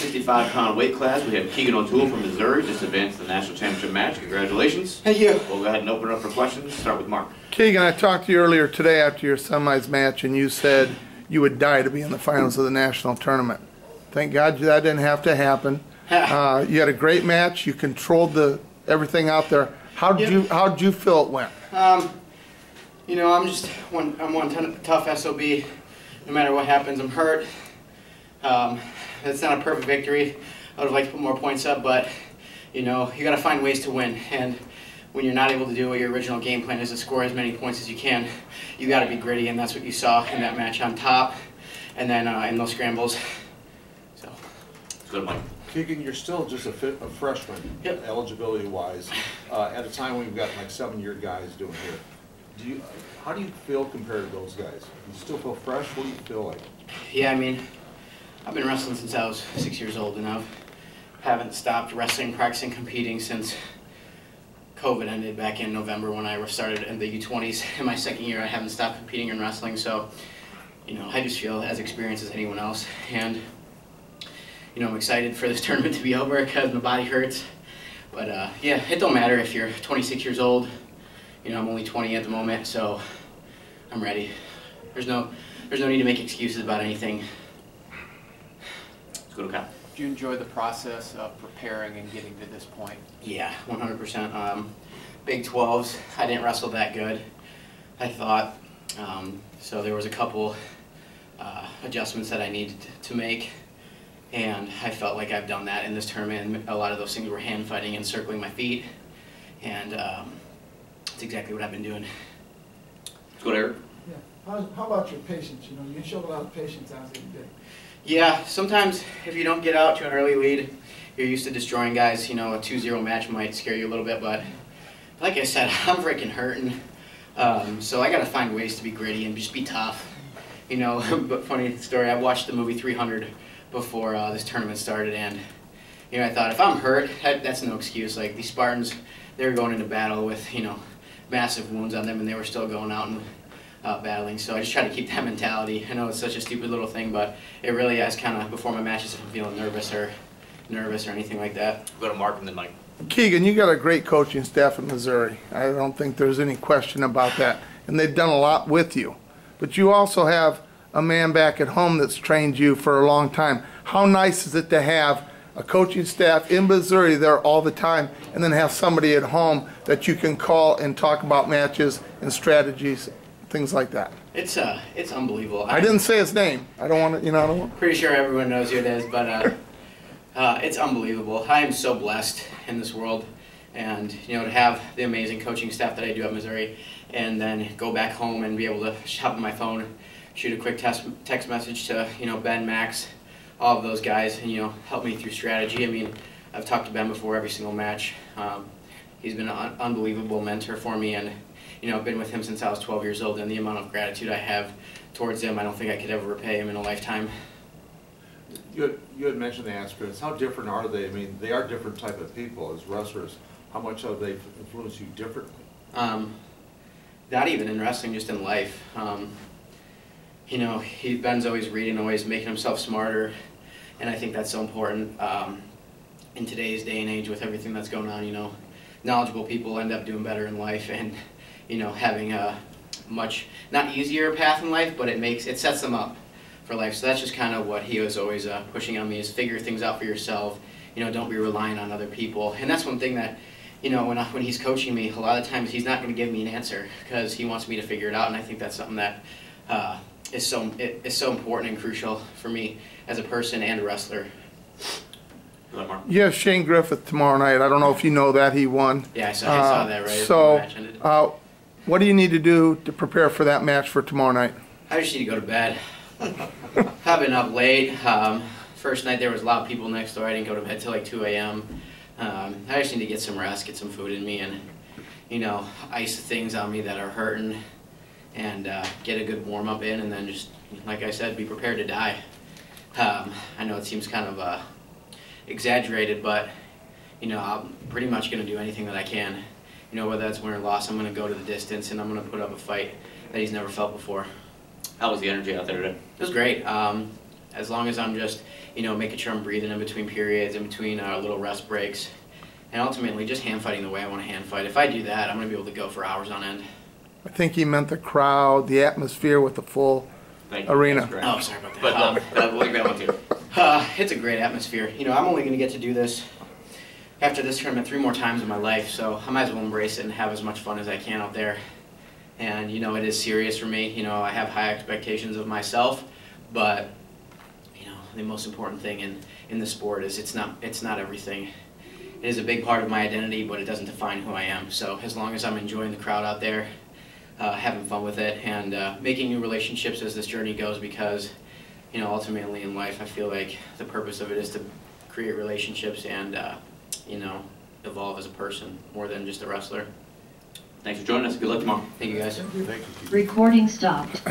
165-pound weight class, we have Keegan O'Toole from Missouri just advanced to the national championship match. Congratulations. Thank you. We'll go ahead and open it up for questions. Start with Mark. Keegan, I talked to you earlier today after your semis match, and you said you would die to be in the finals of the national tournament. Thank God that didn't have to happen. You had a great match. You controlled everything out there. How'd you feel it went? You know, I'm one tough SOB. No matter what happens, I'm hurt. That's not a perfect victory. I would have liked to put more points up, but you know, you got to find ways to win. And when you're not able to do what your original game plan is, to score as many points as you can, you got to be gritty, and that's what you saw in that match on top, and then in those scrambles. So, let's go to Mike. Keegan, you're still just a freshman, yep, eligibility-wise, at a time when you've got like 7-year guys doing here. How do you feel compared to those guys? Do you still feel fresh? What do you feel like? Yeah, I mean, I've been wrestling since I was 6 years old, and I haven't stopped wrestling, practicing, competing since COVID ended back in November when I started in the U20s. In my second year, I haven't stopped competing and wrestling, so you know, I just feel as experienced as anyone else. And you know, I'm excited for this tournament to be over because my body hurts. But yeah, it don't matter if you're 26 years old. You know, I'm only 20 at the moment, so I'm ready. There's no need to make excuses about anything. Let's go to Kyle. Did you enjoy the process of preparing and getting to this point? Yeah, 100%. Big 12s, I didn't wrestle that good, I thought. So there was a couple adjustments that I needed to make, and I felt like I've done that in this tournament. And a lot of those things were hand fighting and circling my feet, and that's exactly what I've been doing. Let's go to Eric. Yeah. How about your patience? You know, you showed a lot of patience out there today. Yeah, sometimes if you don't get out to an early lead, you're used to destroying guys. You know, a 2-0 match might scare you a little bit, but like I said, I'm freaking hurting. So I got to find ways to be gritty and just be tough. You know, but funny story, I watched the movie 300 before this tournament started, and you know, I thought if I'm hurt, that's no excuse. Like these Spartans, they were going into battle with, you know, massive wounds on them, and they were still going out and battling. So I just try to keep that mentality. I know it's such a stupid little thing, but it really is kind of before my matches if I'm feeling nervous or anything like that. We'll go to Mark and then Mike. Keegan, you got a great coaching staff in Missouri. I don't think there's any question about that. And they've done a lot with you. But you also have a man back at home that's trained you for a long time. How nice is it to have a coaching staff in Missouri there all the time, and then have somebody at home that you can call and talk about matches and strategies, things like that? It's unbelievable. I didn't say his name. I don't want to, you know, I don't want. Pretty sure everyone knows who it is, but it's unbelievable. I am so blessed in this world, and you know, to have the amazing coaching staff that I do at Missouri, and then go back home and be able to hop on my phone, shoot a quick text message to, you know, Ben, Max, all of those guys, and you know, help me through strategy. I mean, I've talked to Ben before every single match. He's been an unbelievable mentor for me, and you know, I've been with him since I was 12 years old, and the amount of gratitude I have towards him, I don't think I could ever repay him in a lifetime. You had mentioned the aspirants. How different are they? I mean, they are different type of people as wrestlers. How much have they influenced you differently? Not even in wrestling, just in life. You know, Ben's always reading, always making himself smarter, and I think that's so important in today's day and age with everything that's going on. You know, knowledgeable people end up doing better in life, and you know, having a much not easier path in life, but it sets them up for life. So that's just kind of what he was always pushing on me, is figure things out for yourself. You know, don't be relying on other people. And that's one thing that, you know, when he's coaching me, a lot of times he's not going to give me an answer because he wants me to figure it out. And I think that's something that is so important and crucial for me as a person and a wrestler. You have Shane Griffith tomorrow night. I don't know if you know that. He won. Yeah, I saw that right. So, what do you need to do to prepare for that match for tomorrow night? I just need to go to bed. I've been up late. First night there was a lot of people next door. I didn't go to bed till like 2 a.m. I just need to get some rest, get some food in me, and you know, ice the things on me that are hurting, and get a good warm up in, and then just, like I said, be prepared to die. I know it seems kind of exaggerated, but you know, I'm pretty much going to do anything that I can. You know, whether that's win or loss, I'm going to go to the distance, and I'm going to put up a fight that he's never felt before. How was the energy out there today? It was great. as long as I'm just, making sure I'm breathing in between periods, in between little rest breaks, and ultimately just hand fighting the way I want to hand fight. If I do that, I'm going to be able to go for hours on end. I think he meant the crowd, the atmosphere with the full Thank you. arena. That's correct. Oh, sorry about that. But we'll leave that one too. It's a great atmosphere. I'm only going to get to do this after this tournament 3 more times in my life, so I might as well embrace it and have as much fun as I can out there. And, it is serious for me. I have high expectations of myself, but, the most important thing in the sport is it's not everything. It is a big part of my identity, but it doesn't define who I am. So as long as I'm enjoying the crowd out there, having fun with it, and making new relationships as this journey goes, because, ultimately in life, I feel like the purpose of it is to create relationships and, evolve as a person more than just a wrestler. Thanks for joining us. Good luck tomorrow. Thank you, guys. Thank you. Recording stopped.